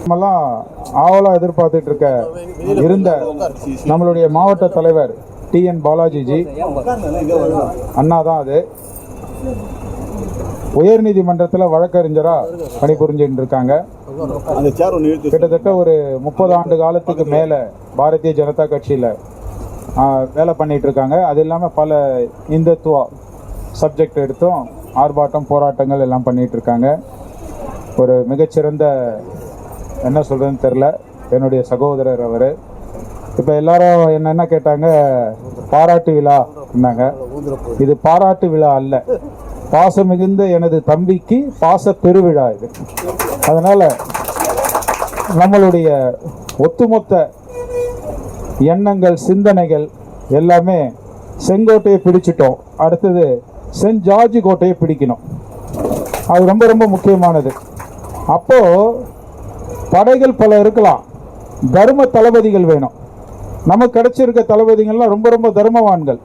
நம்மெல்லாம் ஆவலாக எதிர்பார்த்துட்டு இருந்த நம்மளுடைய மாவட்ட தலைவர் TN பாலாஜிஜி அண்ணா தான். அது உயர்நீதிமன்றத்தில் வழக்கறிஞராக பணிபுரிஞ்சுட்டு இருக்காங்க. கிட்டத்தட்ட ஒரு 30 ஆண்டு காலத்துக்கு மேலே பாரதிய ஜனதா கட்சியில் வேலை பண்ணிட்டு இருக்காங்க. அது இல்லாமல் பல இந்துத்துவா சப்ஜெக்ட் எடுத்தும் ஆர்ப்பாட்டம் போராட்டங்கள் எல்லாம் பண்ணிட்டு இருக்காங்க. ஒரு மிகச்சிறந்த, என்ன சொல்றதுன்னு தெரில, என்னுடைய சகோதரர் அவர். இப்போ எல்லாரும் என்ன கேட்டாங்க, பாராட்டு விழா இருந்தாங்க. இது பாராட்டு விழா அல்ல, பாசம் மிகுந்த எனது தம்பிக்கு பாச பெருவிழா இது. அதனால நம்மளுடைய ஒட்டுமொத்த எண்ணங்கள், சிந்தனைகள் எல்லாமே செங்கோட்டையை பிடிச்சிட்டோம், அடுத்தது சென்ட் ஜார்ஜ் கோட்டையை பிடிக்கணும். அது ரொம்ப ரொம்ப முக்கியமானது. அப்போ படைகள் பல இருக்கலாம், தர்ம தளபதிகள் வேணும். நமக்கு கிடைச்சிருக்க தளபதிகள்லாம் ரொம்ப ரொம்ப தர்மவான்கள்.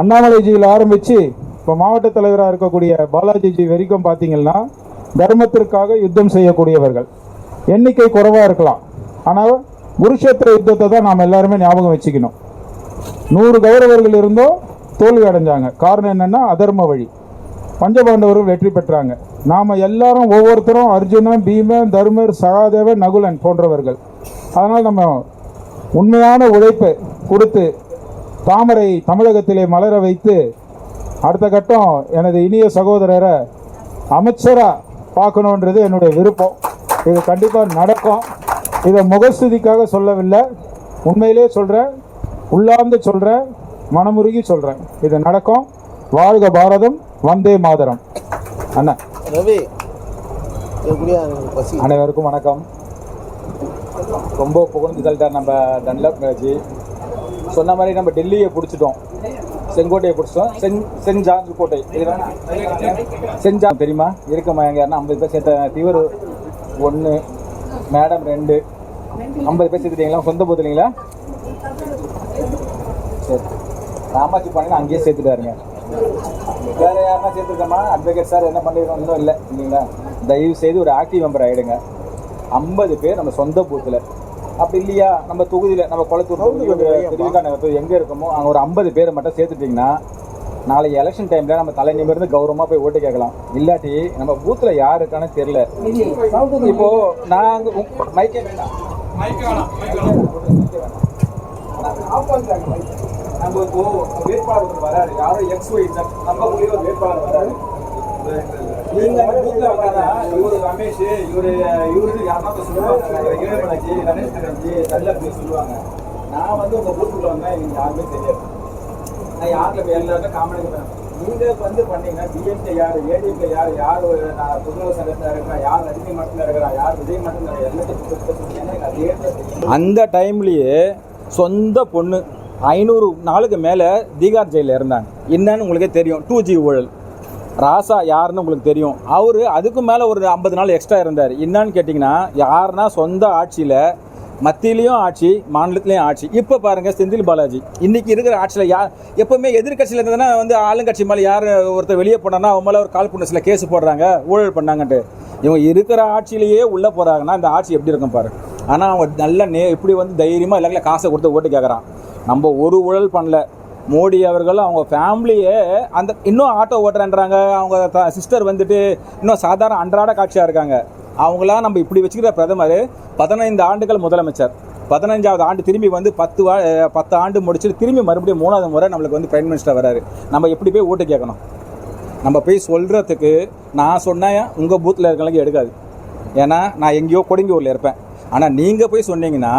அண்ணாமலைஜியில் ஆரம்பித்து இப்போ மாவட்ட தலைவராக இருக்கக்கூடிய பாலாஜிஜி வரைக்கும் பார்த்தீங்கன்னா தர்மத்திற்காக யுத்தம் செய்யக்கூடியவர்கள். எண்ணிக்கை குறைவாக இருக்கலாம், ஆனால் குருஷேத்திர யுத்தத்தை தான் நாம் எல்லாருமே ஞாபகம் வச்சுக்கணும். 100 கௌரவர்கள் இருந்தோ தோல்வி அடைஞ்சாங்க. காரணம் என்னன்னா அதர்ம வழி. பஞ்சபாண்டவர்கள் வெற்றி பெற்றாங்க. நாம் எல்லாரும் ஒவ்வொருத்தரும் அர்ஜுனன், பீமன், தர்மர், சகாதேவன், நகுலன் போன்றவர்கள். அதனால் நம்ம உண்மையான உழைப்பை கொடுத்து தாமரை தமிழகத்திலே மலர வைத்து அடுத்த கட்டம் எனது இனிய சகோதரரை அமைச்சராக பார்க்கணுன்றது என்னுடைய விருப்பம். இது கண்டிப்பாக நடக்கும். இதை முகஸ்துதிக்காக சொல்லவில்லை, உண்மையிலே சொல்கிறேன், உள்ளார்ந்து சொல்கிறேன், மனமுருகி சொல்கிறேன். இது நடக்கும். வாழ்க பாரதம், வந்தே மாதரம். அண்ணா ரவி, அனைவருக்கும் வணக்கம். ரொம்ப புகழ்ந்து தள்ளிட்டார் நம்ம டன்லப் மேஜி. சொன்ன மாதிரி நம்ம டெல்லியை பிடிச்சிட்டோம், செங்கோட்டையை பிடிச்சிட்டோம். சென்ட் ஜார்ஜ் கோட்டை சென்ட் ஜார்ஜ் தெரியுமா? இருக்கமா எங்கன்னா 50 பேர் சேர்த்த தீவிர 1, மேடம் 2, 50 பேர் சேர்த்துட்டீங்களா? சொந்த போத்துலீங்களா? சரி, ராமாஜி பாண்டியன் அங்கேயே சேர்த்துட்டாருங்க. வேறு யாருன்னா சேர்த்துருக்கோமா? அட்வொகேட் சார் என்ன பண்ணிடுறோம்? இன்னும் இல்லை இல்லைங்களா? தயவு செய்து ஒரு ஆக்டிவ் மெம்பர் ஆகிடுங்க. 50 பேர் நம்ம சொந்த பூத்தில், அப்படி இல்லையா நம்ம தொகுதியில், நம்ம குளத்தூர் திருவிக்கா நகர் எங்கே இருக்கோமோ அங்கே ஒரு 50 பேரை மட்டும் சேர்த்துட்டிங்கன்னா நாளைக்கு எலெக்ஷன் டைமில் நம்ம தலை நிமிர்ந்து கௌரவமாக போய் ஓட்டு கேட்கலாம். இல்லாட்டி நம்ம பூத்தில் யார் இருக்கானே தெரியல. இப்போது நாங்கள் மைக்கே வேண்டாம், நம்ம இப்போ வேட்பாளர் வராரு, யாரும் XY நம்ம ஊரில் வேட்பாளர் வராரு. நீங்க பூத்துல வந்தாரா இவரு ரமேஷ், இவரு யாருன்னா சொல்லுவாங்க, இளையமலைஜி, கணேஷ்ஜி, தல்லப்பி சொல்லுவாங்க. நான் வந்து உங்க பூத்துக்குள்ள வந்தா எனக்கு யாருமே தெரியாது. நான் யாருல எல்லாருக்கும் காமெடி பண்ணுறேன். நீங்க வந்து பண்ணீங்கன்னா டிஎம்கே யாரு, ஏடிஎம்கே யாரு, யார் நான் புதுநகர் சங்கத்தில் இருக்கிறேன், யார் ரஜினி மட்டும் இருக்கிறா, யார் விஜய் மட்டும் எல்லாத்தையும் அந்த டைம்லயே சொந்த பொண்ணு 500 நாளுக்கு மேலே தீகார் ஜெயிலில் இருந்தாங்க. என்னன்னு உங்களுக்கே தெரியும். 2G ஊழல். ராசா யாருன்னு உங்களுக்கு தெரியும். அவர் அதுக்கு மேலே ஒரு 50 நாள் எக்ஸ்ட்ரா இருந்தார். என்னன்னு கேட்டிங்கன்னா, யாருன்னா சொந்த ஆட்சியில் மத்தியிலையும் ஆட்சி, மாநிலத்திலையும் ஆட்சி. இப்போ பாருங்கள் செந்தில் பாலாஜி இன்றைக்கி இருக்கிற ஆட்சியில் யார் எப்போவுமே எதிர்கட்சியில் இருந்ததுன்னா வந்து ஆளுங்கட்சி மேலே யார் ஒருத்தர் வெளியே போனான்னா அவங்க மேலே ஒரு காழ்ப்புணர்ச்சியில் கேஸ் போடுறாங்க, ஊழல் பண்ணாங்கன்ட்டு. இவங்க இருக்கிற ஆட்சியிலேயே உள்ளே போகிறாங்கன்னா இந்த ஆட்சி எப்படி இருக்கும் பாரு. ஆனால் அவங்க நல்ல இப்படி வந்து தைரியமாக எல்லாருக்கும் காசை கொடுத்து ஓட்டு கேட்குறான். நம்ம ஒரு ஊழல் பண்ணல. மோடி அவர்கள் அவங்க ஃபேமிலியே அந்த இன்னும் ஆட்டோ ஓட்டுறேன்றாங்க. அவங்க சிஸ்டர் வந்துட்டு இன்னும் சாதாரண அன்றாட காட்சியாக இருக்காங்க. அவங்களாம் நம்ம இப்படி வச்சுக்கிற பிரதமர் 15 ஆண்டுகள் முதலமைச்சர், 15வது ஆண்டு திரும்பி வந்து 10 ஆண்டு முடிச்சுட்டு திரும்பி மறுபடியும் 3வது முறை நம்மளுக்கு வந்து பிரைம் மினிஸ்டர் வராரு. நம்ம எப்படி போய் ஓட்டு கேட்கணும்? நம்ம போய் சொல்கிறதுக்கு நான் சொன்னேன் உங்கள் பூத்தில் இருக்கிறவங்களுக்கு எடுக்காது. ஏன்னா நான் எங்கேயோ கொடுங்கூரில் இருப்பேன். ஆனால் நீங்கள் போய் சொன்னீங்கன்னா,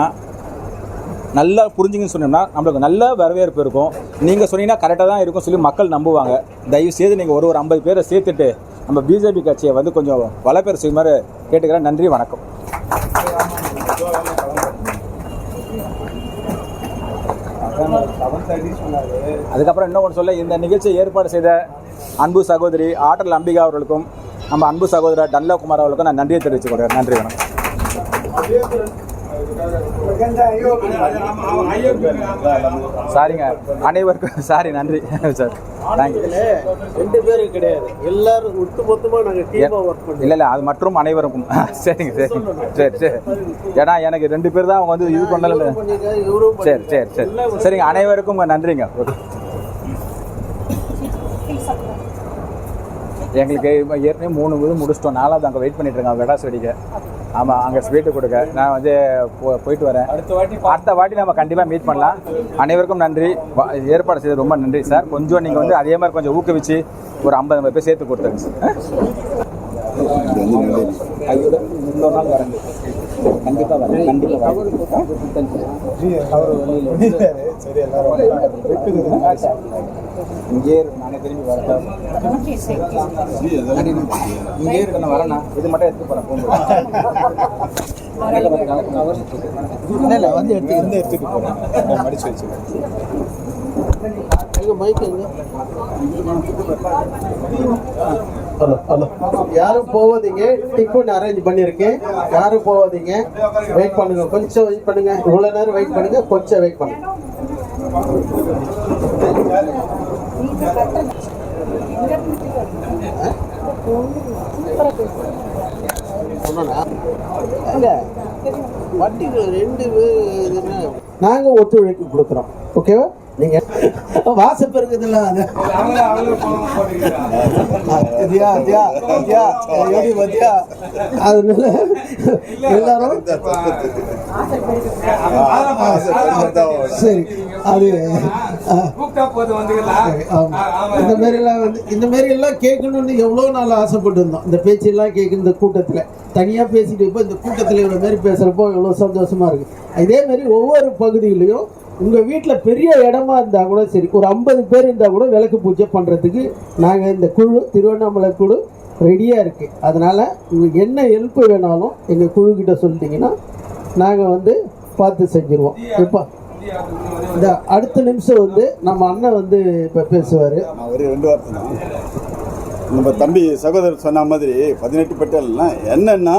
நல்லா புரிஞ்சுங்கன்னு சொன்னோம்னா நம்மளுக்கு நல்ல வரவேற்பு இருக்கும். நீங்கள் சொன்னீங்கன்னா கரெக்டாக தான் இருக்கும் சொல்லி மக்கள் நம்புவாங்க. தயவு செய்து நீங்கள் ஒரு 50 பேரை சேர்த்துட்டு நம்ம பிஜேபி கட்சியை வந்து கொஞ்சம் வளப்பேர் செய்யுமாறு கேட்டுக்கிறேன். நன்றி, வணக்கம். அதுக்கப்புறம் இன்னும் ஒன்று சொல்ல, இந்த நிகழ்ச்சியை ஏற்பாடு செய்த அன்பு சகோதரி ஆற்றல் அம்பிகா அவர்களுக்கும் நம்ம அன்பு சகோதரர் டன்லகுமார் அவர்களுக்கும் நான் நன்றியை தெரிவித்துக் கொள்கிறேன். நன்றி, வணக்கம். சாரிங்க, அனைவருக்கும் சாரி, நன்றி சார். தேங்க்யூ. 2 பேரும் கிடையாது, எல்லாரும் ஒட்டுமொத்தமாக நாங்கள் டீமாக ஒர்க் பண்ணுவோம். இல்லை அது மற்றும் அனைவருக்கும். சரிங்க சரி. ஏன்னா எனக்கு 2 பேர் தான் அவங்க வந்து இது பண்ணல. சரி. சரிங்க, அனைவருக்கும் நன்றிங்க. எங்களுக்கு ஏற்கனவே 3 இது முடிச்சிட்டோம். 4வது அங்கே வெயிட் பண்ணிட்டு இருக்கோம் வெடாஸ் வெடிக்க. ஆமாம், அங்கே ஸ்வீட்டு கொடுக்க நான் வந்து போயிட்டு வரேன். அடுத்த வாட்டி நம்ம கண்டிப்பாக மீட் பண்ணலாம். அனைவருக்கும் நன்றி. ஏற்பாடு செய்து ரொம்ப நன்றி சார். கொஞ்சம் நீங்கள் வந்து அதே மாதிரி கொஞ்சம் ஊக்குவிச்சு ஒரு 50 பேர் சேர்த்து கொடுத்துருங்க சார். இன்னொரு நாள் வரேன், கண்டிப்பாக வரேன். இங்கே நானே திரும்பி வரேன். இங்கே இருக்கு வரேண்ணா. இது மட்டும் எடுத்து போகிறேன் போகும்போது. இல்லை வந்து எடுத்துட்டு போகிறேன். மடிச்சு வச்சுருக்கேன். யாரும் போவாதீங்க, டிஃபன் அரேஞ்ச் பண்ணியிருக்கேன். யாரும் போவாதீங்க, வெயிட் பண்ணுங்க, கொஞ்சம் வெயிட் பண்ணுங்க. இவ்வளோ நேரம் வெயிட் பண்ணுங்க, கொஞ்சம் வெயிட் பண்ணுங்க. வட்டிகள் 2 பேர் நாங்கள் ஒத்துழைப்பு கொடுக்குறோம். ஓகேவா? நீங்க வாசப்பெருக்குதுல அதனால எல்லாரும் சரி. அது இந்த மாதிரி எல்லாம் கேட்கணும்னு எவ்வளோ நாள் ஆசைப்பட்டு இருந்தோம். இந்த பேச்செல்லாம் கேட்கணும். இந்த கூட்டத்தில் தனியாக பேசிட்டு இப்போ இந்த கூட்டத்தில் இவ்வளோ மாதிரி பேசுகிறப்போ எவ்வளோ சந்தோஷமாக இருக்குது. இதே மாதிரி ஒவ்வொரு பகுதியிலையும் உங்கள் வீட்டில் பெரிய இடமா இருந்தால் கூட சரி, ஒரு 50 பேர் இருந்தால் கூட விளக்கு பூஜை பண்ணுறதுக்கு நாங்கள் இந்த குழு, திருவண்ணாமலை குழு ரெடியாக இருக்குது. அதனால் உங்களுக்கு என்ன ஹெல்ப் வேணாலும் எங்கள் குழுக்கிட்ட சொல்லிட்டீங்கன்னா நாங்கள் வந்து பார்த்து செஞ்சுருவோம். இப்போ இந்த அடுத்த நிமிஷம் வந்து நம்ம அண்ணன் வந்து இப்போ பேசுவார். ஒரு 2 வார்த்தை தான். நம்ம தம்பி சகோதரர் சொன்ன மாதிரி 18 பெட்டல்னா என்னென்னா,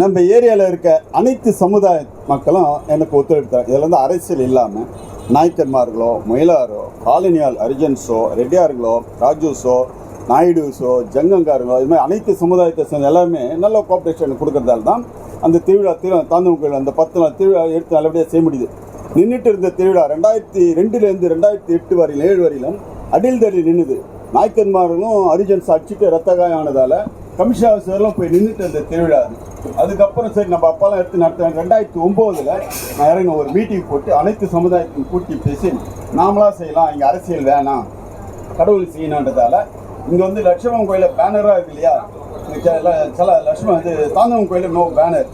நம்ம ஏரியாவில் இருக்க அனைத்து சமுதாய மக்களும் எனக்கு ஒத்துழைத்தாங்க. இதில் வந்து அரசியல் இல்லாமல் நாய்க்கன்மார்களோ, மொயிலாரோ, காலனியால் அரிஜன்ஸோ, ரெட்டியார்களோ, ராஜூஸோ, நாயுடுஸோ, ஜங்கங்காரங்களோ, இது மாதிரி அனைத்து சமுதாயத்தை சேர்ந்த எல்லாருமே நல்ல கோஆப்ரேஷன் கொடுக்கறதால தான் அந்த திருவிழா தாந்தம் கோயில் அந்த 10 நாள் திருவிழா எடுத்து நல்லபடியாக செய்ய முடியுது. நின்றுட்டு இருந்த திருவிழா 2002 2008 வரையிலும் 7 வரையிலும் அடில்தடி நின்றுது. நாய்க்கன்மார்களும் அரிஜன்ஸ் அடிச்சுட்டு ரத்த காயம் ஆனதால் கமிஷன் ஆஃபீஸர்லாம் போய் நின்றுட்டு இருந்த திருவிழா அது. அதுக்கப்புறம் சரி நம்ம அப்பாலாம் எடுத்து நடத்துவேன். 2009 நான் இறங்க ஒரு மீட்டிங் போட்டு அனைத்து சமுதாயத்தையும் கூட்டி பேசி நாமளாக செய்யலாம், இங்கே அரசியல் வேணாம், கடவுள் செய்யணுன்றதால இங்கே வந்து லட்சுமணன் கோயிலில் பேனராக இருக்கு இல்லையா, சில லட்சுமணன் இது தாந்தவன் கோயிலில் நோ பேனர்.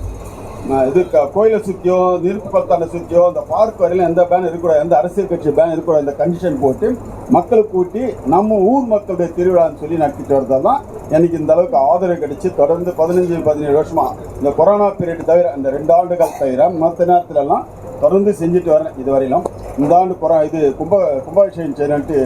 இது கோயிலை சுற்றியோ நெருப்பு பத்தாண்டை சுற்றியோ அந்த பார்க் வரையிலும் எந்த பேனர் இருக்கக்கூடாது, எந்த அரசியல் கட்சி பேனர் இருக்கக்கூடாது, இந்த கண்டிஷன் போட்டு மக்களை கூட்டி நம்ம ஊர் மக்களுடைய திருவிழான்னு சொல்லி நடத்திட்டு வரதால் தான் எனக்கு இந்த அளவுக்கு ஆதரவு கிடைச்சி தொடர்ந்து 15-17 வருஷமாக இந்த கொரோனா பீரியட் தவிர இந்த 2 ஆண்டுகள் தவிர மற்ற நேரத்துலலாம் தொடர்ந்து செஞ்சுட்டு வரேன். இது வரையிலும் இந்த ஆண்டு இது கும்பாபிஷேகம் செய்யணுன்ட்டு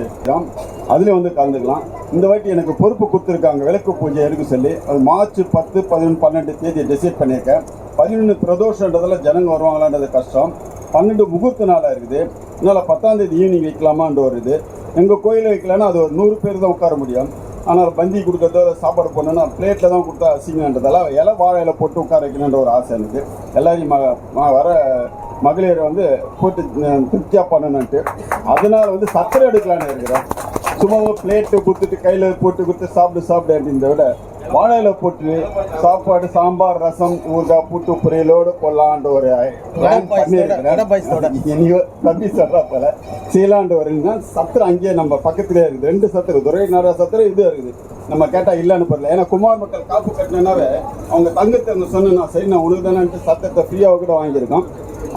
அதுலேயும் வந்து கலந்துக்கலாம். இந்த வாட்டி எனக்கு பொறுப்பு கொடுத்துருக்காங்க விளக்கு பூஜை எடுக்க சொல்லி. அது மார்ச் 10, 11, 12 தேதி டிசைட் பண்ணியிருக்கேன். 11 பிரதோஷன்றதால ஜனங்க வருவாங்களான்றது கஷ்டம். 12 முகூர்த்த நாளாக இருக்குது. அதனால் 10ஆம் தேதி ஈவினிங் வைக்கலாமான்ற ஒரு இது. எங்கள் கோயிலில் வைக்கலான்னா அது ஒரு 100 பேர் தான் உட்கார முடியும். ஆனால் பந்தி கொடுக்கறதோ சாப்பாடு போடணுன்னா பிளேட்டில் தான் கொடுத்தா அசிங்கன்றதால இலை வாழை இலை போட்டு உட்கார வைக்கணுன்ற ஒரு ஆசை எனக்கு. எல்லாரையும் வர மகளிரை வந்து போட்டு திருப்தியாக பண்ணணுன்ட்டு அதனால் வந்து சத்திரம் எடுக்கலான்னு இருக்கிறேன். சும்மா பிளேட்டு கொடுத்துட்டு கையில் போட்டு கொடுத்து சாப்பிடு அப்படின்றத விட வாழையில போட்டு சாப்பாடு சாம்பார் ரசம் ஊறுகாய் புட்டு பொரியலோடு போடலான்ற ஒரு தம்பி சொல்றா போல செய்யலான்ற ஒரு சத்திரம் அங்கேயே நம்ம பக்கத்துலேயே இருக்குது. 2 சத்திரம், துரைநாடா சத்திரம் இது இருக்குது. நம்ம கேட்டால் இல்லைன்னு போடல. ஏன்னா குமார் மக்கள் காப்பு கட்டினாவே அவங்க தங்கத்தை சொன்னா சரி நான் உனக்கு தானே சத்திரத்தை ஃப்ரீயாக கூட வாங்கியிருக்கோம்.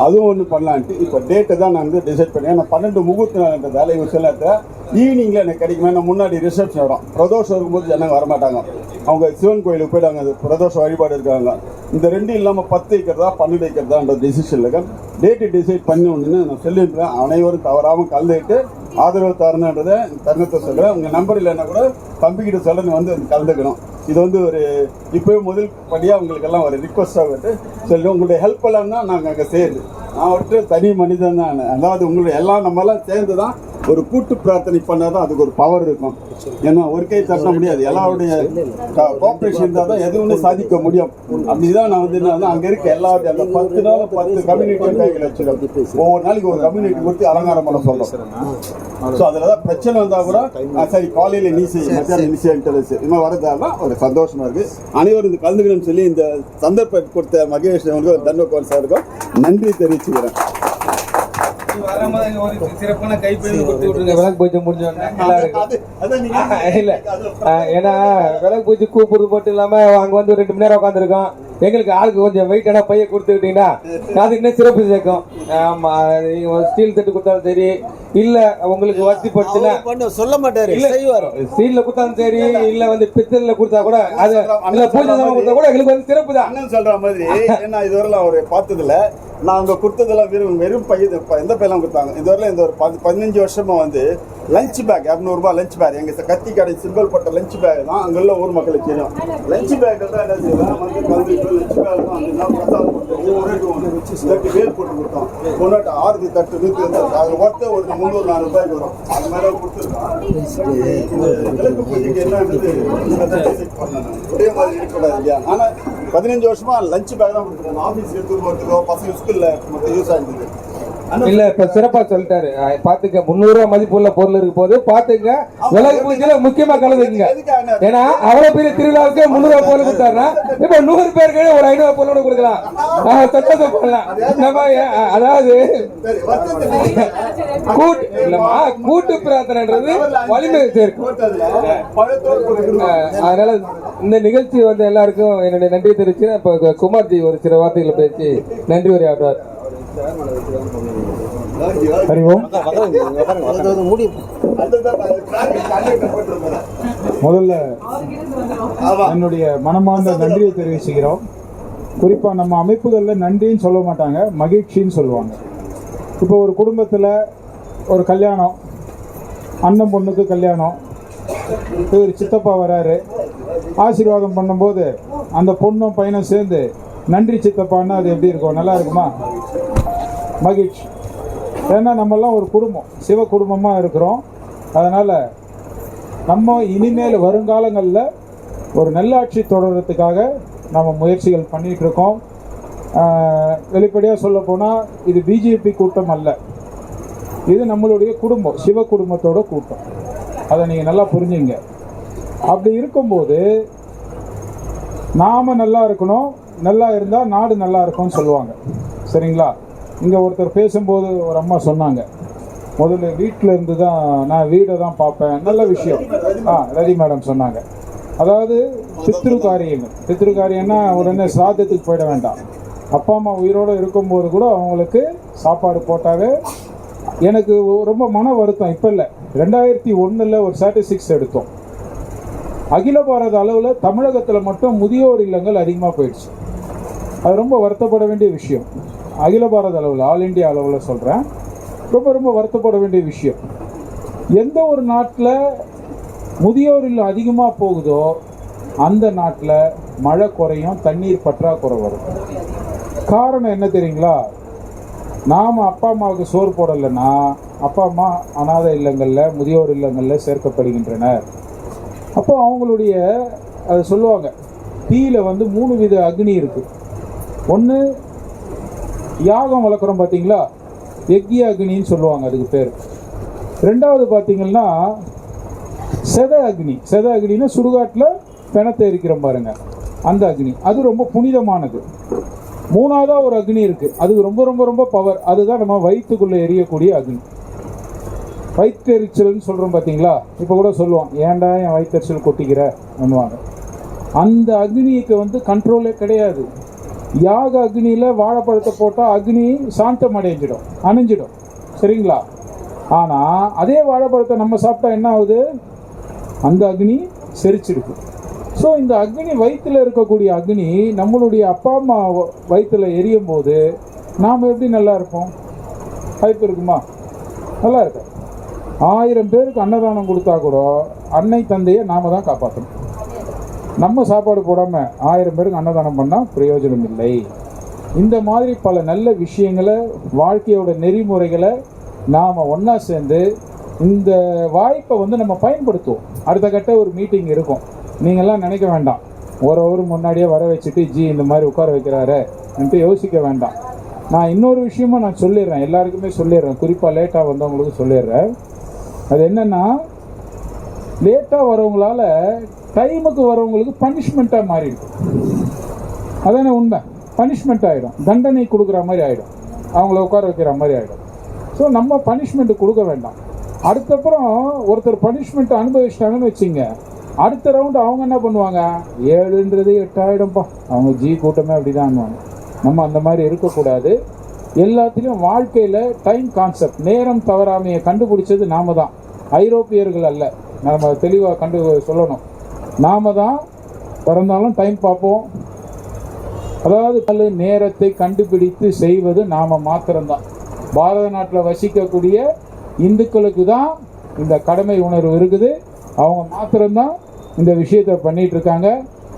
அதுவும் ஒன்று பண்ணலான்ட்டு இப்போ டேட்டு தான் நான் வந்து டிசைட் பண்ணேன். ஏன்னா 12 முகூர்த்த நாள்ன்றதால இவங்க சில இடத்துல ஈவினிங்கில் எனக்கு கிடைக்குமே. ஏன்னா முன்னாடி ரிசப்ஷன் வரும், பிரதோஷம் இருக்கும்போது ஜனங்க வரமாட்டாங்க. அவங்க சிவன் கோயிலுக்கு போயிட்டாங்க, அது பிரதோஷ வழிபாடு இருக்காங்க. இந்த 2 இல்லாமல் 10 வைக்கிறதா 12 வைக்கிறதான்ற டிசிஷனில் டேட்டு டிசைட் பண்ணி ஒன்று நான் சொல்லியிருக்கிறேன். அனைவரும் தவறாமல் கலந்துக்கிட்டு ஆதரவு தரணுன்றதை தருணத்தை சொல்கிறேன். உங்கள் நம்பர் இல்லைன்னா கூட தம்பிக்கிட்ட சொல்ல வந்து கலந்துக்கணும். இது வந்து ஒரு இப்போவே முதல் படியாக உங்களுக்கெல்லாம் ஒரு ரிக்வஸ்ட்டாக விட்டு சொல்லி உங்களுடைய ஹெல்ப் எல்லாம் தான் நாங்கள் அங்கே செய்யுது. நான் விட்டு தனி மனிதன் தான். அதாவது உங்களுடைய எல்லாம் நம்மளாம் சேர்ந்து தான் ஒரு கூட்டு பிரார்த்தனை பண்ணாதான் அதுக்கு ஒரு பவர் இருக்கும். ஏன்னா ஒரு கை தட்ட முடியாது, எல்லாருடைய கோஆபரேஷன் இருந்தால் தான் எதுவுமே சாதிக்க முடியும். அப்படிதான் நான் வந்து என்ன அங்கே இருக்க எல்லாருடைய அந்த 10 நாள் 10 கம்யூனிட்டி கைகள் வச்சிருக்கோம். ஒவ்வொரு நாளைக்கு ஒரு கம்யூனிட்டி கொடுத்து அலங்காரம் பண்ண சொல்றோம். ஸோ அதில் தான் பிரச்சனை வந்தால் கூட சரி காலையில் நீ செய்ய மத்தியானம் நீ செய்ய இன்னும் வரதால ஒரு சந்தோஷமா இருக்கு. அனைவரும் இந்த கலந்துக்கணும்னு சொல்லி இந்த சந்தர்ப்பம் கொடுத்த மகேஷ் அவர்களுக்கும் தர்மகுமார் சாருக்கும் நன்றி தெரிவிச்சுக்கிறேன். சிறப்பான கைப்பெழுந்து கொடுத்து விட்டுருங்க. விளக்கு பூஜை முடிஞ்சோடனே இல்ல, ஏன்னா விளக்கு பூஜை கூப்பிடுறது மட்டும் இல்லாம அங்க வந்து 2 மணி நேரம் உட்காந்துருக்கோம். எங்களுக்கு ஆளுக்கு கொஞ்சம் வெயிட்டான பைய கொடுத்துக்கிட்டீங்கன்னா அதுக்கு இன்னும் சிறப்பு சேர்க்கும். ஆமா, நீங்க ஸ்டீல் தட்டு கொடுத்தாலும் சரி, இல்ல உங்களுக்கு வசதிப்படுத்தினா சொல்ல மாட்டாரு, ஸ்டீல்ல கொடுத்தாலும் சரி, இல்ல வந்து பித்தல்ல கொடுத்தா கூட அது பூஜை சாமான் கொடுத்தா கூட எங்களுக்கு வந்து சிறப்பு தான். அண்ணன் சொல்ற மாதிரி ஏன்னா இதுவரை அவரு பார்த்ததுல நான் அங்கே கொடுத்ததெல்லாம் வெறும் பையன் எந்த பையெல்லாம் கொடுத்தாங்க. இதுவரையிலும் இந்த ஒரு 15 வருஷமா வந்து லஞ்ச் பேக் 200 ரூபாய் லஞ்ச் பேக் எங்கள் கத்தி கடை சிம்பிள் போட்ட லஞ்ச் பேக் தான் அங்கே உள்ள ஊர் மக்களுக்கு தெரியும். லஞ்ச் பேக் தான் என்ன செய்யலாம் வந்து கல்வி லஞ்ச் பேக் தான் அப்படின்னா பிரசாதம் கொடுத்தோம். ஒவ்வொரு தட்டு வேல் போட்டு கொடுத்தோம். கொண்டாட்டு 6 தட்டு 150 அதில் ஒருத்த ஒரு 300-400 ரூபாய்க்கு வரும். அது மாதிரி கொடுத்துருக்கோம். கிழக்கு பூஜைக்கு என்ன ஒரே மாதிரி இருக்கக்கூடாது இல்லையா? ஆனால் 15 வருஷமா லஞ்ச் பேக் தான் கொடுத்துருக்கோம். ஆஃபீஸ் எடுத்து போகிறதுக்கோ பசங்க ஸ்கூல்ல மட்டும் யூஸ் ஆகிடுது. இல்ல இப்ப சிறப்பா சொல்லிட்டாரு. பாத்துக்க 300 ரூபாய் மதிப்புள்ள பொருள் இருக்கு போது பாத்துங்க விலகு பூஜையில முக்கியமா கலந்துக்குங்க. ஏன்னா அவ்வளவு பெரிய திருவிழாவுக்கு 300 ரூபாய் பொருள் கொடுத்தாருன்னா இப்ப 100 பேருக்கு ஒரு 500 பொருளோட கொடுக்கலாம். சந்தோஷம் பண்ணலாம். நம்ம அதாவது கூட்டு பிரார்த்தனைன்றது வலிமை சேர்க்கும். அதனால இந்த நிகழ்ச்சி வந்து எல்லாருக்கும் என்னுடைய நன்றி தெரிவிச்சு இப்ப குமார்ஜி ஒரு சில வார்த்தைகளை பேசி நன்றி உரை ஆடுவார். முதல்ல என்னுடைய மனமார்ந்த நன்றியை தெரிவிச்சுக்கிறோம். குறிப்பா நம்ம அமைப்புகள்ல நன்றின்னு சொல்ல மாட்டாங்க, மகிழ்ச்சின்னு சொல்லுவாங்க. இப்போ ஒரு குடும்பத்துல ஒரு கல்யாணம், அண்ணன் பொண்ணுக்கு கல்யாணம், இவர் சித்தப்பா வராரு, ஆசீர்வாதம் பண்ணும்போது அந்த பொண்ணும் பையனும் சேர்ந்து நன்றி சித்தப்பான்னா அது எப்படி இருக்கும்? நல்லா இருக்குமா? மகிழ்ச்சி. ஏன்னா நம்மெல்லாம் ஒரு குடும்பம், சிவ குடும்பமாக இருக்கிறோம். அதனால் நம்ம இனிமேல் வருங்காலங்களில் ஒரு நல்லாட்சி தொடர்றதுக்காக நம்ம முயற்சிகள் பண்ணிகிட்டு இருக்கோம். வெளிப்படையாக சொல்ல போனால் இது பிஜேபி கூட்டம் அல்ல, இது நம்மளுடைய குடும்பம், சிவ குடும்பத்தோட கூட்டம். அதை நீங்கள் நல்லா புரிஞ்சுங்க. அப்படி இருக்கும்போது நாம் நல்லா இருக்கணும், நல்லா இருந்தால் நாடு நல்லா இருக்கும்னு சொல்லுவாங்க. சரிங்களா? இங்கே ஒருத்தர் பேசும்போது ஒரு அம்மா சொன்னாங்க, முதல்ல வீட்டில் இருந்து தான் நான் வீடை தான் பார்ப்பேன். நல்ல விஷயம். ரதி மேடம் சொன்னாங்க. அதாவது பித்ரு காரியம்னா உடனே சிராதத்துக்கு போயிட வேண்டாம். அப்பா அம்மா உயிரோடு இருக்கும்போது கூட அவங்களுக்கு சாப்பாடு போட்டாவே எனக்கு ரொம்ப மன வருத்தம். இப்போ இல்லை, 2001 ஒரு ஸ்டாட்டிஸ்டிக்ஸ் எடுத்தோம். அகில பாரத அளவில் தமிழகத்தில் மட்டும் முதியோர் இல்லங்கள் அதிகமாக போயிடுச்சு. அது ரொம்ப வருத்தப்பட வேண்டிய விஷயம். அகில பாரத அளவில், ஆல் இண்டியா அளவில் சொல்கிறேன், ரொம்ப வருத்தப்பட வேண்டிய விஷயம். எந்த ஒரு நாட்டில் முதியோர் இல்லம் அதிகமாக போகுதோ அந்த நாட்டில் மழை குறையும், தண்ணீர் பற்றாக்குறை வரும். காரணம் என்ன தெரியுங்களா? நாம் அப்பா அம்மாவுக்கு சோறு போடலைன்னா அப்பா அம்மா அநாத இல்லங்களில், முதியோர் இல்லங்களில் சேர்க்கப்படுகின்றனர். அப்போ அவங்களுடைய அதை சொல்லுவாங்க, தீயில வந்து 3 வித அக்னி இருக்குது. ஒன்று யாகம் வளர்க்குறோம் பார்த்தீங்களா, யக்ய அக்னின்னு சொல்லுவாங்க, அதுக்கு பேர். ரெண்டாவது பார்த்தீங்கன்னா செத அக்னின்னா சுடுகாட்டில் பிணத்தை எரிக்கிறோம் பாருங்க, அந்த அக்னி. அது ரொம்ப புனிதமானது. மூணாவதாக ஒரு அக்னி இருக்குது, அது ரொம்ப பவர். அதுதான் நம்ம வயிற்றுக்குள்ளே எரியக்கூடிய அக்னி. வயிற்றெரிச்சல்னு சொல்கிறோம் பார்த்தீங்களா? இப்போ கூட சொல்லுவோம், ஏன்டா என் வயிற்றெரிச்சல் கொட்டிக்கிற பண்ணுவாங்க. அந்த அக்னிக்கு வந்து கண்ட்ரோலே கிடையாது. யாக அக்னியில் வாழைப்பழத்தை போட்டால் அக்னி சாந்தம் அணிஞ்சிடும். சரிங்களா? ஆனால் அதே வாழைப்பழத்தை நம்ம சாப்பிட்டா என்ன ஆகுது? அந்த அக்னி செரிச்சிடுது. ஸோ இந்த அக்னி வயிற்றில் இருக்கக்கூடிய அக்னி நம்மளுடைய அப்பா அம்மா வயிற்றில் எரியும் போது நாம் எப்படி நல்லா இருப்போம்? வாய்ப்பு இருக்குமா? நல்லா இருக்க. 1000 பேருக்கு அன்னதானம் கொடுத்தா கூட அன்னை தந்தையை நாம தான் காப்பாற்றணும். நம்ம சாப்பாடு போடாமல் 1000 பேருக்கு அன்னதானம் பண்ணால் பிரயோஜனம் இல்லை. இந்த மாதிரி பல நல்ல விஷயங்களை, வாழ்க்கையோட நெறிமுறைகளை நாம் ஒன்றா சேர்ந்து இந்த வாய்ப்பை வந்து நம்ம பயன்படுத்துவோம். அடுத்த கட்ட ஒரு மீட்டிங் இருக்கும். நீங்கள்லாம் நினைக்க வேண்டாம், ஒரு ஹவர் முன்னாடியே வர வச்சுட்டு இந்த மாதிரி உட்கார வைக்கிறாரு என்று யோசிக்க வேண்டாம். நான் இன்னொரு விஷயமும் நான் சொல்லிடுறேன், எல்லாருக்குமே சொல்லிடுறேன், குறிப்பாக லேட்டாக வந்தவங்களுக்கு சொல்லிடுறேன். அது என்னென்னா, லேட்டாக வரவங்களால டைமுக்கு வரவங்களுக்கு பனிஷ்மெண்ட்டாக மாறிடும். அதானே உண்மை. பனிஷ்மெண்ட் ஆகிடும், தண்டனை கொடுக்குற மாதிரி ஆகிடும், அவங்கள உட்கார வைக்கிற மாதிரி ஆகிடும். ஸோ நம்ம பனிஷ்மெண்ட்டு கொடுக்க வேண்டாம். அடுத்தப்புறம் ஒருத்தர் பனிஷ்மெண்ட் அனுபவிச்சிட்டாங்கன்னு வச்சுங்க, அடுத்த ரவுண்டு அவங்க என்ன பண்ணுவாங்க, 7ன்றது 8 ஆகிடும்ப்பா, அவங்க கூட்டமே அப்படிதான். நம்ம அந்த மாதிரி இருக்கக்கூடாது. எல்லாத்திலையும் வாழ்க்கையில் டைம் கான்செப்ட், நேரம் தவறாமையை கண்டுபிடிச்சது நாம தான், ஐரோப்பியர்கள் அல்ல. நம்ம தெளிவாக சொல்லணும். நாம தான் பிறந்தாலும் டைம் பார்ப்போம். அதாவது நேரத்தை கண்டுபிடித்து செய்வது நாம மாத்திரம்தான். பாரத நாட்டில் வசிக்கக்கூடிய இந்துக்களுக்கு தான் இந்த கடமை உணர்வு இருக்குது. அவங்க மாத்திரம்தான் இந்த விஷயத்தை பண்ணிட்டு இருக்காங்க.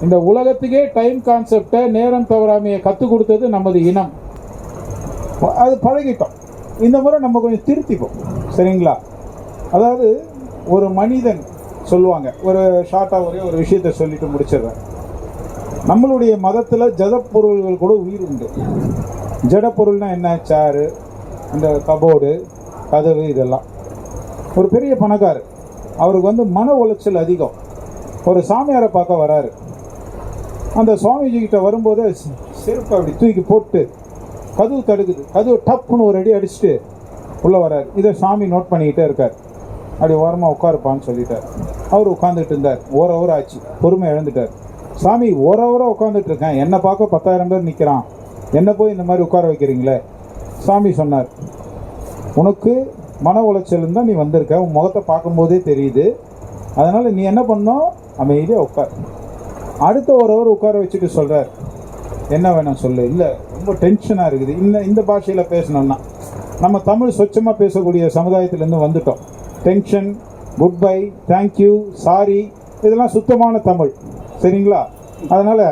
இந்த உலகத்துக்கே டைம் கான்செப்டை, நேரம் தவறாமையை கற்றுக் கொடுத்தது நமது இனம். அது பழகிட்டோம். இந்த முறை நம்ம கொஞ்சம் திருத்திப்போம், சரிங்களா? அதாவது ஒரு மனிதன் சொல்லுவாங்க, ஒரு ஷார்ட்டாக ஒரே ஒரு விஷயத்தை சொல்லிட்டு முடிச்சிடுறேன். நம்மளுடைய மதத்தில் ஜடப்பொருள்கள் கூட உயிர் உண்டு. ஜடப்பொருள்னா என்ன? சேரு, இந்த கபோர்டு, கதவு, இதெல்லாம். ஒரு பெரிய பணக்காரர், அவருக்கு வந்து மன உளைச்சல் அதிகம். ஒரு சாமியாரை பார்க்க வராரு. அந்த சுவாமிஜி கிட்ட வரும்போது செருப்பை அப்படி தூக்கி போட்டு கதவு தடுக்குது. கதவு டப்புன்னு ஒரு அடி அடிச்சுட்டு உள்ளே வராரு. இதை சாமி நோட் பண்ணிக்கிட்டே இருக்கார். அப்படி ஓரமாக உட்காருப்பான்னு சொல்லிட்டார். அவர் உட்காந்துட்டு இருந்தார். ஒரு ஹவர் ஆச்சு, பொறுமை இழந்துட்டார். சாமி, ஒரு ஹவராக உட்காந்துட்டு இருக்கேன், என்னை பார்க்க 10,000 பேர் நிற்கிறான், என்ன போய் இந்த மாதிரி உட்கார வைக்கிறீங்களே? சாமி சொன்னார், உனக்கு மன உளைச்சல் தான் நீ வந்திருக்க, உன் முகத்தை பார்க்கும்போதே தெரியுது. அதனால் நீ என்ன பண்ணணும், அமைதியாக உட்கார். அடுத்த ஒரு ஹவர் உட்கார வச்சுட்டு சொல்கிறார், என்ன வேணும் சொல்லு. இல்லை, ரொம்ப டென்ஷனாக இருக்குது. இந்த பாஷையில் பேசணும்னா நம்ம தமிழ் சொச்சமாக பேசக்கூடிய சமுதாயத்திலேருந்து வந்துட்டோம். Tension, good bye, thank you, sorry, இதெல்லாம் சுத்தமான தமிழ், சரிங்களா? அதனால்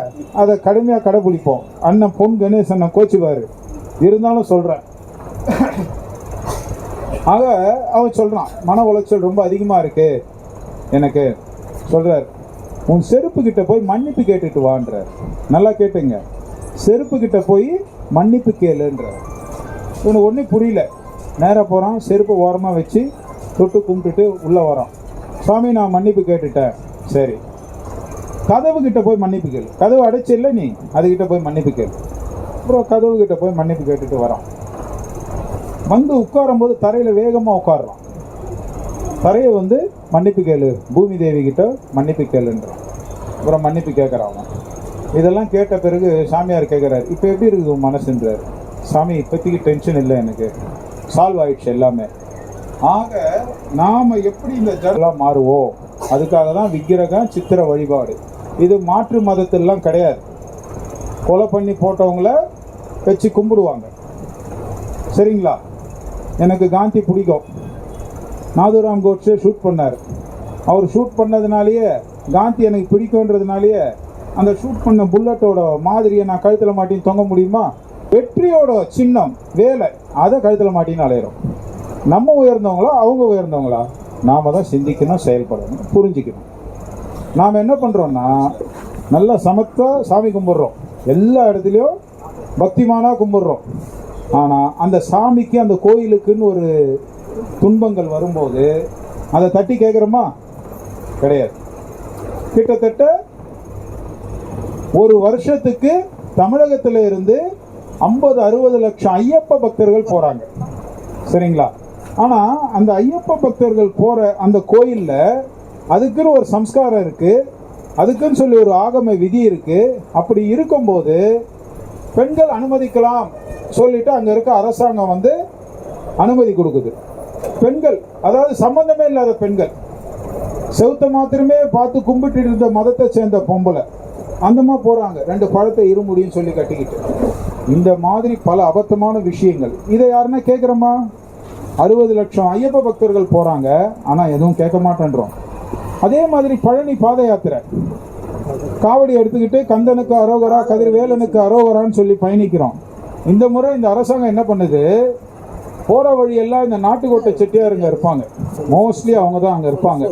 அதை கடுமையாக கடைபிடிப்போம். அண்ணன் பொன் கணேஷ் அண்ணன் கோச்சுவார், இருந்தாலும் சொல்கிறேன். ஆக அவன் சொல்கிறான், மன உளைச்சல் ரொம்ப அதிகமாக இருக்கு எனக்கு. சொல்கிறார், உன் செருப்பு கிட்ட போய் மன்னிப்பு கேட்டுட்டு வான்றார். நல்லா கேட்டுங்க, செருப்பு கிட்ட போய் மன்னிப்பு கேளுன்றார். இவனுக்கு ஒன்றும் புரியல. நேராக போகிறான், செருப்பு ஓரமாக வச்சு தொட்டு கும்பிட்டுட்டு உள்ளே வரான். சுவாமி, நான் மன்னிப்பு கேட்டுட்டேன். சரி, கதவு கிட்ட போய் மன்னிப்பு கேளு. கதவு அடைச்சில்ல நீ, அதுக்கிட்ட போய் மன்னிப்பு கேளு. அப்புறம் கதவு கிட்ட போய் மன்னிப்பு கேட்டுட்டு வரான். வந்து உட்காரும் போது தரையில் வேகமாக உட்காடுறான். தரையை வந்து மன்னிப்பு கேளு, பூமி தேவி கிட்ட மன்னிப்பு கேளுன்றான். அப்புறம் மன்னிப்பு கேட்குறான். இதெல்லாம் கேட்ட பிறகு சாமியார் கேட்குறாரு, இப்போ எப்படி இருக்குது உன் மனசுன்றார். சாமி, இப்போதைக்கு டென்ஷன் இல்லை, எனக்கு சால்வ் ஆயிடுச்சு எல்லாமே. ஆக நாம் எப்படி இந்த ஜடலாம் மாறுவோம், அதுக்காக தான் விக்கிரகம், சித்திர வழிபாடு. இது மாற்று மதத்திலாம் கிடையாது. கொலை பண்ணி போட்டவங்கள வச்சு கும்பிடுவாங்க, சரிங்களா? எனக்கு காந்தி பிடிக்கும். நாதுராம் கோட்ஸே ஷூட் பண்ணார். அவர் ஷூட் பண்ணதுனாலேயே காந்தி எனக்கு பிடிக்கும்ன்றதுனாலேயே அந்த ஷூட் பண்ண புல்லட்டோட மாதிரியை நான் கழுத்தில் மாட்டின்னு தொங்க முடியுமா? வெற்றியோட சின்னம் வேலை, அதை கழுத்தில் மாட்டின்னு அலையிறோம். நம்ம உயர்ந்தவங்களா அவங்க உயர்ந்தவங்களா? நாம் தான் சிந்திக்கணும், செயல்படணும், புரிஞ்சிக்கணும். நாம் என்ன பண்ணுறோன்னா, நல்லா சமத்தாக சாமி கும்பிட்றோம், எல்லா இடத்துலையும் பக்திமானாக கும்பிட்றோம். ஆனால் அந்த சாமிக்கு, அந்த கோயிலுக்குன்னு ஒரு துன்பங்கள் வரும்போது அதை தட்டி கேட்குறோமா? கிடையாது. கிட்டத்தட்ட ஒரு வருஷத்துக்கு தமிழகத்தில் இருந்து 50-60 லட்சம் ஐயப்ப பக்தர்கள் போகிறாங்க, சரிங்களா? ஆனால் அந்த ஐயப்ப பக்தர்கள் போகிற அந்த கோயிலில் அதுக்குன்னு ஒரு சம்ஸ்காரம் இருக்குது, அதுக்குன்னு சொல்லி ஒரு ஆகம விதி இருக்குது. அப்படி இருக்கும்போது பெண்கள் அனுமதிக்கலாம் சொல்லிட்டு அங்கே இருக்க அரசாங்கம் வந்து அனுமதி கொடுக்குது. பெண்கள், அதாவது சம்பந்தமே இல்லாத பெண்கள், செவுத்த மாத்திரமே பார்த்து கும்பிட்டு இருந்த மதத்தை சேர்ந்த பொம்பளை அந்தமா போறாங்க, 2 பழத்தை இருமுடின்னு சொல்லி கட்டிக்கிட்டு. இந்த மாதிரி பல அபத்தமான விஷயங்கள். இதை யாருன்னா கேட்குறோமா? 60 லட்சம் ஐயப்ப பக்தர்கள் போறாங்க, ஆனா எதுவும் கேட்க மாட்டேன்றோம். அதே மாதிரி பழனி பாத யாத்திரை, காவடி எடுத்துக்கிட்டு கந்தனுக்கு அரோகரா, கதிர்வேலனுக்கு அரோகரான்னு சொல்லி பயணிக்கிறோம். இந்த முறை இந்த அரசாங்கம் என்ன பண்ணுது, போகிற வழியெல்லாம் இந்த நாட்டுக்கோட்டை செட்டியாருங்க இருப்பாங்க, மோஸ்ட்லி அவங்க தான் அங்கே இருப்பாங்க.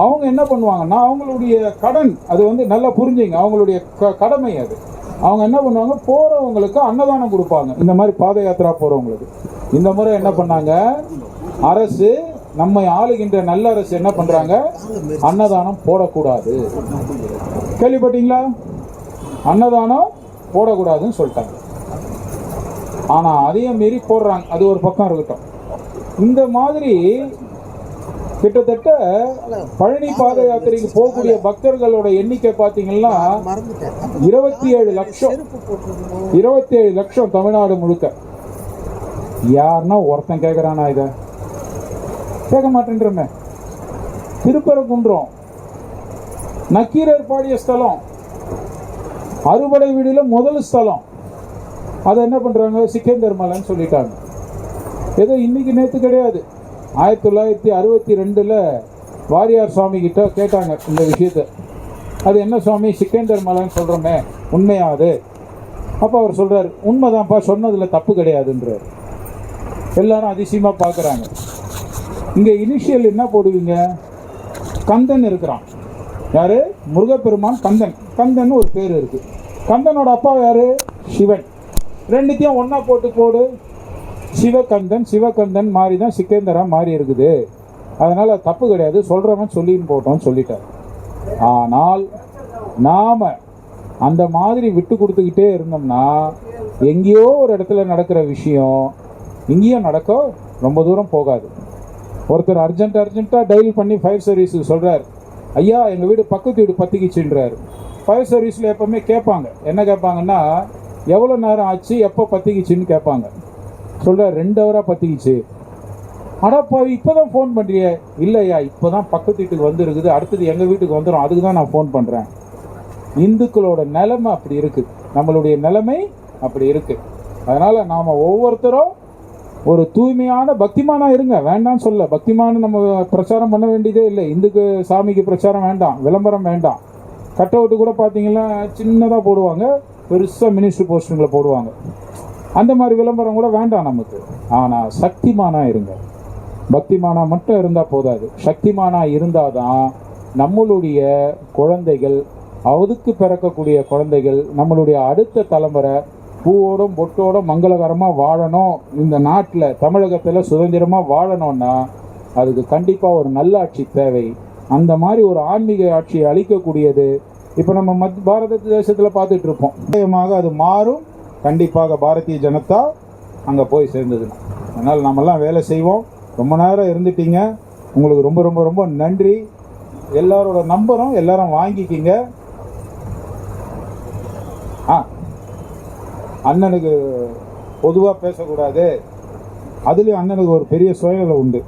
அவங்க என்ன பண்ணுவாங்கன்னா, அவங்களுடைய கடன் அது வந்து நல்லா புரிஞ்சுங்க, அவங்களுடைய கடமை அது. அவங்க என்ன பண்ணுவாங்க, போகிறவங்களுக்கு அன்னதானம் கொடுப்பாங்க. இந்த மாதிரி பாத யாத்திரா போகிறவங்களுக்கு இந்த முறை என்ன பண்ணாங்க, அரசு நம்மை ஆளுகின்ற நல்ல அரசு என்ன பண்ணுறாங்க, அன்னதானம் போடக்கூடாது. கேள்விப்பட்டீங்களா? அன்னதானம் போடக்கூடாதுன்னு சொல்லிட்டாங்க. ஆனால் அதையும் மீறி போடுறாங்க. அது ஒரு பக்கம் இருக்கட்டும். இந்த மாதிரி கிட்டத்தட்ட பழனி பாத யாத்திரைக்கு போகக்கூடிய பக்தர்களோட எண்ணிக்கை பார்த்தீங்கன்னா 27 லட்சம். 27 லட்சம் தமிழ்நாடு முழுக்க. யாருன்னா ஒருத்தன் கேட்குறானா? இதை கேட்க மாட்டேன்றமே. திருப்பரங்குன்றம் நக்கீரர் பாடிய ஸ்தலம், அறுபடை வீடுல முதல் ஸ்தலம். அதை என்ன பண்றாங்க, சிக்கந்தர் மலைன்னு சொல்லிட்டாங்க. ஏதோ இன்னைக்கு நேற்று கிடையாது. 1962 வாரியார் சுவாமி கிட்ட கேட்டாங்க இந்த விஷயத்தை. அது என்ன சுவாமி சிக்கந்தர் மலைன்னு சொல்றோமே, உண்மையாது? அப்போ அவர் சொல்றாரு, உண்மைதான்ப்பா, சொன்னதுல தப்பு கிடையாதுன்றார். எல்லாரும் அதிசயமா பார்க்குறாங்க. இங்க இனிஷியல் என்ன போடுவீங்க, கந்தன் இருக்கிறான். யாரு? முருகப்பெருமான் கந்தன். கந்தன் ஒரு பேர் இருக்கு. கந்தனோட அப்பா யாரு? சிவன். ரெண்டுத்தையும் ஒன்னா போடு, சிவகந்தன். சிவகந்தன் மாறி தான் சிக்கந்தரா மாறி இருக்குது. அதனால தப்பு கிடையாது, சொல்றவன் சொல்லின்னு போட்டோம்னு சொல்லிட்டார். ஆனால் நாம அந்த மாதிரி விட்டு கொடுத்துக்கிட்டே இருந்தோம்னா எங்கேயோ ஒரு இடத்துல நடக்கிற விஷயம் இங்கேயும் நடக்க ரொம்ப தூரம் போகாது. ஒருத்தர் அர்ஜென்ட்டாக டயல் பண்ணி ஃபயர் சர்வீஸுக்கு சொல்கிறார், ஐயா எங்கள் வீடு பக்கத்து வீடு பற்றிக்கிச்சுன்றார். ஃபயர் சர்வீஸில் எப்போவுமே கேட்பாங்க, என்ன கேட்பாங்கன்னா, எவ்வளோ நேரம் ஆச்சு, எப்போ பற்றிக்கிச்சின்னு கேட்பாங்க. சொல்கிறார் 2 ஹவராக பற்றிக்கிச்சு. அடப்பா இப்போ தான் ஃபோன் பண்ணுறியே? இல்லையா, இப்போ தான் பக்கத்து வீட்டுக்கு வந்துருக்குது, அடுத்தது எங்கள் வீட்டுக்கு வந்துடும், அதுக்கு தான் நான் ஃபோன் பண்ணுறேன். இந்துக்களோட நிலைமை அப்படி இருக்குது, நம்மளுடைய நிலைமை அப்படி இருக்குது. அதனால் நாம் ஒவ்வொருத்தரும் ஒரு தூய்மையான பக்திமானா இருங்க, வேண்டாம்னு சொல்ல. பக்திமான நம்ம பிரச்சாரம் பண்ண வேண்டியதே இல்லை. இந்துக்கு சாமிக்கு பிரச்சாரம் வேண்டாம், விளம்பரம் வேண்டாம். கட் அவுட்டு கூட பார்த்தீங்கன்னா சின்னதாக போடுவாங்க, பெருசாக மினிஸ்டர் போஸ்டிங்களை போடுவாங்க. அந்த மாதிரி விளம்பரம் கூட வேண்டாம் நமக்கு. ஆனால் சக்திமானா இருங்க. பக்திமானா மட்டும் இருந்தால் போதாது, சக்திமானா இருந்தால் தான் நம்மளுடைய குழந்தைகள், அவதுக்கு பிறக்கக்கூடிய குழந்தைகள், நம்மளுடைய அடுத்த தலைமுறை பூவோடும் பொட்டோடும் மங்களகரமாக வாழணும். இந்த நாட்டில் தமிழகத்தில் சுதந்திரமாக வாழணும்னா அதுக்கு கண்டிப்பாக ஒரு நல்லாட்சி தேவை. அந்த மாதிரி ஒரு ஆன்மீக ஆட்சியை அளிக்கக்கூடியது இப்போ நம்ம பாரத தேசத்தில் பார்த்துட்டு இருப்போம். நிச்சயமாக அது மாறும். கண்டிப்பாக பாரதிய ஜனதா அங்கே போய் சேர்ந்ததுன்னா. அதனால் நம்மெல்லாம் வேலை செய்வோம். ரொம்ப நேரம் இருந்துட்டீங்க, உங்களுக்கு ரொம்ப ரொம்ப ரொம்ப நன்றி. எல்லாரோட நம்பரும் எல்லாரும் வாங்கிக்கிங்க. அண்ணனுக்கு பொதுவாக பேசக்கூடாது, அதுலேயும் அண்ணனுக்கு ஒரு பெரிய சுயநலம் உண்டு.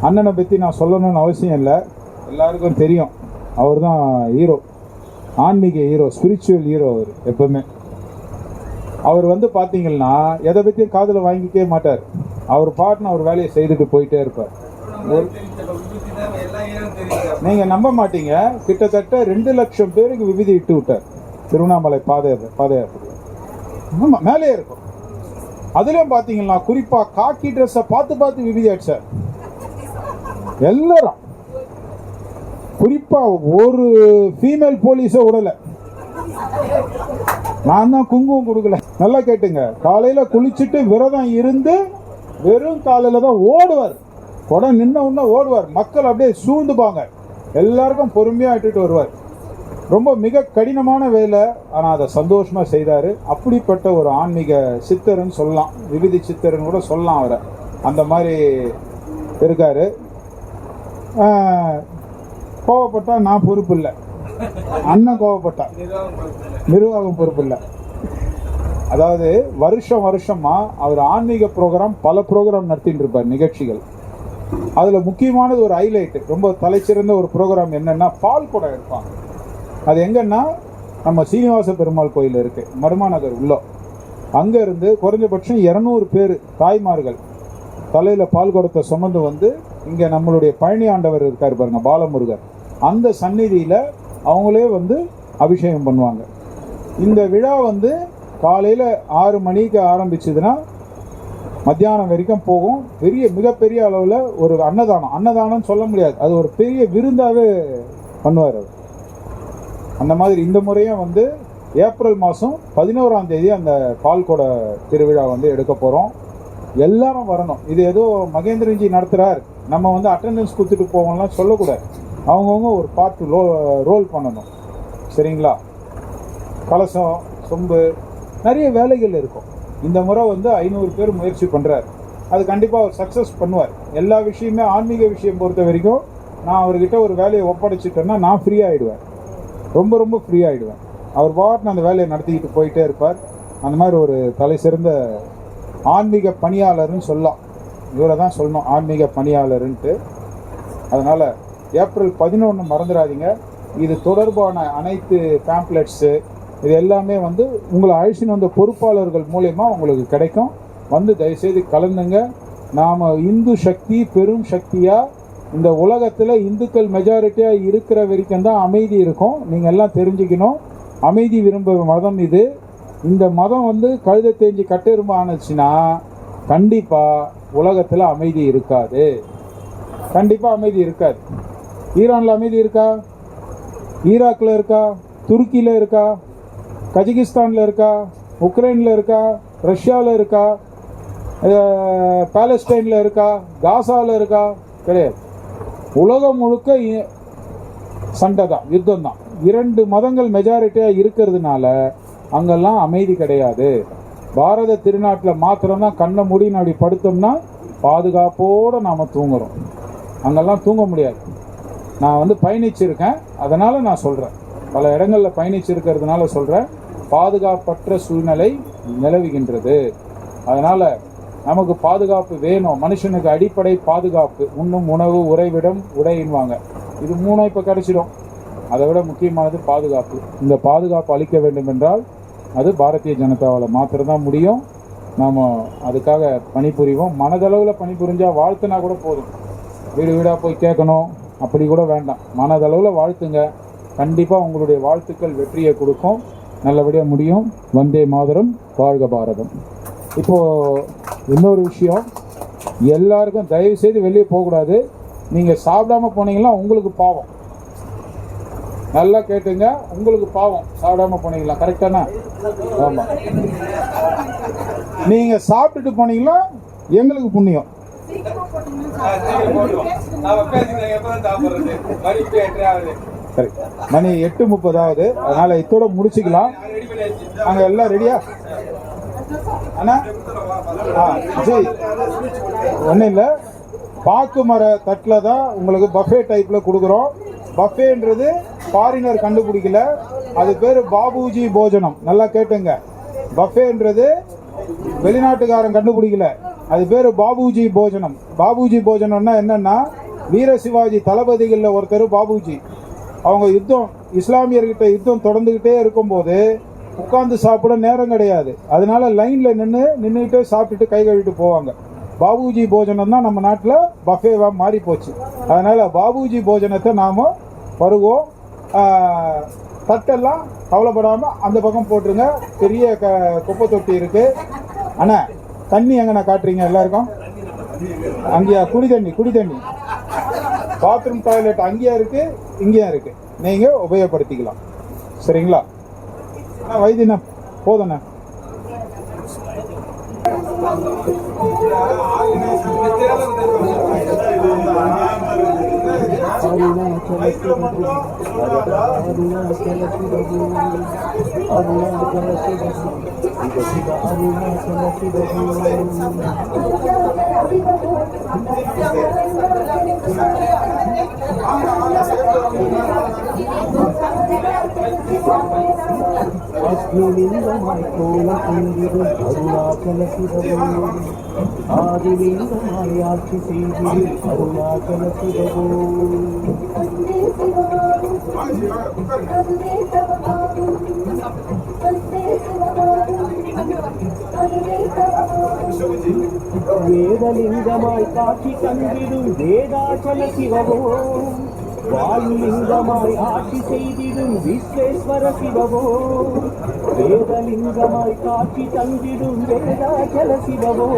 அண்ணனை பற்றி நான் சொல்லணும்னு அவசியம் இல்லை, எல்லாருக்கும் தெரியும். அவர் தான் ஹீரோ, ஆன்மீக ஹீரோ, ஸ்பிரிச்சுவல் ஹீரோ. அவர் எப்பவுமே அவர் வந்து பார்த்தீங்கன்னா எதை பற்றியும் காதில் வாங்கிக்கவே மாட்டார். அவர் பாட்டுன்னு அவர் வேலையை செய்துட்டு போயிட்டே இருப்பார். நீங்கள் நம்ப மாட்டீங்க, கிட்டத்தட்ட 2 லட்சம் பேருக்கு விபதி இட்டு விட்டார் திருவண்ணாமலை பாத யாத்திரை. ஆமாம், மேலே இருக்கும். அதுலேயும் பார்த்தீங்கன்னா குறிப்பாக காக்கி ட்ரெஸ்ஸை பார்த்து விபதி அடிச்சார் எல்லாரும். குறிப்பாக ஒரு ஃபீமேல் போலீஸை விடலை. நான் தான் குங்குமம் கொடுக்கல. நல்லா கேட்டுங்க, காலையில் குளிச்சுட்டு விரதம் இருந்து வெறும் காலையில் தான் ஓடுவார். குடம் நின்ன உடனே ஓடுவார். மக்கள் அப்படியே சூழ்ந்துப்பாங்க. எல்லாருக்கும் பொறுமையாக இட்டுட்டு வருவார். ரொம்ப மிக கடினமான வேலை, ஆனால் அதை சந்தோஷமாக செய்தார். அப்படிப்பட்ட ஒரு ஆன்மீக சித்தர்னு சொல்லலாம், விபதி சித்தர்னு கூட சொல்லலாம் அவரை. அந்த மாதிரி இருக்கார். கோவப்பட்டா நான் பொறுப்பு இல்லை, அண்ணன் கோவப்பட்டா நிர்வாகம் பொறுப்பு இல்லை. அதாவது வருஷமா அவர் ஆன்மீக ப்ரோக்ராம், பல ப்ரோக்ராம் நடத்திட்டு இருப்பார், நிகழ்ச்சிகள். அதில் முக்கியமானது ஒரு ஹைலைட், ரொம்ப தலைச்சிறந்த ஒரு ப்ரோக்ராம் என்னன்னா, பால் குடம் எடுப்பாங்க. அது எங்கன்னா நம்ம சீனிவாச பெருமாள் கோயில் இருக்கு, மருமாநகர் உள்ள. அங்கே இருந்து குறைஞ்சபட்சம் 200 பேர் தாய்மார்கள் தலையில் பால் குடத்தை சுமந்து வந்து இங்கே நம்மளுடைய பழனி ஆண்டவர் இருக்கார் பாருங்க, பாலமுருகர், அந்த சந்நிதியில் அவங்களே வந்து அபிஷேகம் பண்ணுவாங்க. இந்த விழா வந்து காலையில் 6 மணிக்கு ஆரம்பிச்சதுன்னா மத்தியானம் வரைக்கும் போகும். மிகப்பெரிய அளவில் ஒரு அன்னதானம் சொல்ல முடியாது, அது ஒரு பெரிய விருந்தாவே பண்ணுவார் அவர். அந்த மாதிரி இந்த முறையும் வந்து ஏப்ரல் மாதம் 11ஆம் தேதி அந்த பால்குட திருவிழா வந்து எடுக்க போகிறோம். எல்லாரும் வரணும். இது ஏதோ மகேந்திரன்ஜி நடத்துகிறார், நம்ம வந்து அட்டெண்டன்ஸ் கொடுத்துட்டு போவோம்லாம் சொல்லக்கூடாது. அவங்கவுங்க ஒரு பார்ட் ரோல் பண்ணணும், சரிங்களா? கலசம், சொம்பு, நிறைய வேலைகள் இருக்கும். இந்த முறை வந்து 500 பேர் முயற்சி பண்ணுறார். அது கண்டிப்பாக அவர் சக்ஸஸ் பண்ணுவார். எல்லா விஷயமே ஆன்மீக விஷயம் பொறுத்த வரைக்கும் நான் அவர்கிட்ட ஒரு வேலையை ஒப்படைச்சிட்டேன்னா நான் ஃப்ரீ ஆகிடுவேன், ரொம்ப ஃப்ரீ ஆகிடுவேன். அவர் பாட்டுன்னு அந்த வேலையை நடத்திக்கிட்டு போயிட்டே இருப்பார். அந்த மாதிரி ஒரு தலை சிறந்த ஆன்மீக பணியாளர்னு சொல்லலாம். இவரை தான் சொல்லணும் ஆன்மீக பணியாளருன்ட்டு. அதனால் ஏப்ரல் 11 மறந்துடாதீங்க. இது தொடர்பான அனைத்து பேம்ப்ளெட்ஸு இது எல்லாமே வந்து உங்களை அழைச்சின்னு வந்த பொறுப்பாளர்கள் மூலயமா உங்களுக்கு கிடைக்கும். வந்து தயவுசெய்து கலந்துங்க. நாம் இந்து சக்தி பெரும் சக்தியாக இந்த உலகத்தில் இந்துக்கள் மெஜாரிட்டியாக இருக்கிற வரைக்கும் தான் அமைதி இருக்கும். நீங்கள் எல்லாம் தெரிஞ்சுக்கணும். அமைதி விரும்ப மதம் இது. இந்த மதம் வந்து கழுதை தேஞ்சு கட்டெரும்பு ஆனிச்சுன்னா கண்டிப்பாக உலகத்தில் அமைதி இருக்காது. கண்டிப்பாக அமைதி இருக்காது. ஈரானில் அமைதி இருக்கா? ஈராக்கில் இருக்கா? துருக்கியில் இருக்கா? கஜகிஸ்தானில் இருக்கா? உக்ரைனில் இருக்கா? ரஷ்யாவில் இருக்கா? பாலஸ்டைனில் இருக்கா? காசாவில் இருக்கா? கிடையாது. உலகம் முழுக்க சண்டை தான், யுத்தம் தான். 2 மதங்கள் மெஜாரிட்டியாக இருக்கிறதுனால அங்கெல்லாம் அமைதி கிடையாது. பாரத திருநாட்டில் மாத்திரம்தான் கண்ணை மூடி அப்படி படுத்தோம்னா பாதுகாப்போடு நாம் தூங்குறோம். அங்கெல்லாம் தூங்க முடியாது. நான் வந்து பயணிச்சிருக்கேன், அதனால் நான் சொல்கிறேன். பல இடங்களில் பயணிச்சிருக்கிறதுனால சொல்கிறேன். பாதுகாப்பற்ற சூழ்நிலை நிலவுகின்றது. அதனால் நமக்கு பாதுகாப்பு வேணும். மனுஷனுக்கு அடிப்படை பாதுகாப்பு. உண்ணும் உணவு, உறைவிடம், உடையின்வாங்க. இது 3 இப்போ கிடைச்சிடும். அதை விட முக்கியமானது பாதுகாப்பு. இந்த பாதுகாப்பு அளிக்க வேண்டும் என்றால் அது பாரதிய ஜனதாவால் மாத்திரம்தான் முடியும். நாம் அதுக்காக பணிபுரிவோம். மனதளவில் பணிபுரிஞ்சால் வாழ்த்துனா கூட போதும். வீடு வீடாக போய் கேட்கணும் அப்படி கூட வேண்டாம். மனதளவில் வாழ்த்துங்க. கண்டிப்பாக உங்களுடைய வாழ்த்துக்கள் வெற்றியை கொடுக்கும். நல்லபடியாக முடியும். வந்தே மாதரம், வாழ்க பாரதம். இப்போது இன்னொரு விஷயம், எல்லாருக்கும் தயவு செய்து வெளியே போகக்கூடாது. நீங்கள் சாப்பிடாம போனீங்கன்னா உங்களுக்கு பாவம். நல்லா கேட்டுங்க, உங்களுக்கு பாவம் சாப்பிடாம போனீங்களா? கரெக்டானா? ஆமாம். நீங்கள் சாப்பிட்டுட்டு போனீங்களா எங்களுக்கு புண்ணியம். மணி 8:30 ஆகுது. அதனால இதோட முடிச்சுக்கலாம். அங்க எல்லாம் ரெடியா? அண்ணா சரி, ஒன்றும் இல்லை. பாக்கு மர தட்டில் தான் உங்களுக்கு பஃபே டைப்பில் கொடுக்குறோம். பஃபேன்றது ஃபாரினர் கண்டுபிடிக்கல, அது பேர் பாபுஜி போஜனம். நல்லா கேட்டுங்க, பஃபேன்றது வெளிநாட்டுக்காரன் கண்டுபிடிக்கல, அது பேர் பாபுஜி போஜனம். பாபுஜி போஜனம்னா என்னன்னா, வீர சிவாஜி தளபதிகளில் ஒருத்தர் பாபுஜி. அவங்க இஸ்லாமியர்கிட்ட யுத்தம் தொடர்ந்துக்கிட்டே இருக்கும்போது உட்காந்து சாப்பிட நேரம் கிடையாது. அதனால லைனில் நின்றுக்கிட்டே சாப்பிட்டுட்டு கை கழுவிட்டு போவாங்க. பாபுஜி போஜனம் தான் நம்ம நாட்டில் பஃபேவாக மாறி போச்சு. அதனால் பாபுஜி போஜனத்தை நாம் பருவோம். தட்டெல்லாம் கவலைப்படாமல் அந்த பக்கம் போட்டுருங்க. பெரிய குப்பை தொட்டி இருக்குது. அண்ணா தண்ணி எங்கண்ணா காட்டுறீங்க எல்லாருக்கும்? அங்கேயா? குடி தண்ணி பாத்ரூம் டாய்லெட் அங்கேயா இருக்குது, இங்கேயா இருக்குது. நீங்கள் உபயோகப்படுத்திக்கலாம். சரிங்களா? வைத்தியண்ணா போதுண்ணா. அஸ்மிலிங்கமாய் கோலம் கொண்டிடும் அருணாச்சல சிவபோ, ஆதிலிங்கமாய் ஆட்சி செய்திடும் அருணாச்சல சிவபோ. வேதலிங்கமாய் காட்சி தந்திடும் வேதாச்சல சிவபோ, வாயுலிங்கமாய் ஆட்சி செய்திடும் விஸ்வேஸ்வர சிவவோ, வேதலிங்கமாய் காட்சி தந்திடும் வேதாச்சல சிவவோ,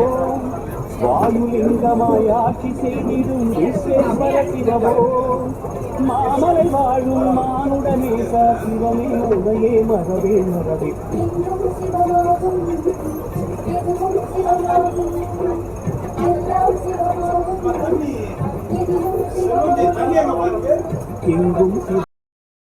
வாயுலிங்கமாய் ஆட்சி செய்திடும் விஸ்வேஸ்வர சிவவோ, மாமலை வாழும் மானுடனேச சிவமே உடையே மரவே மரவே. எங்கும்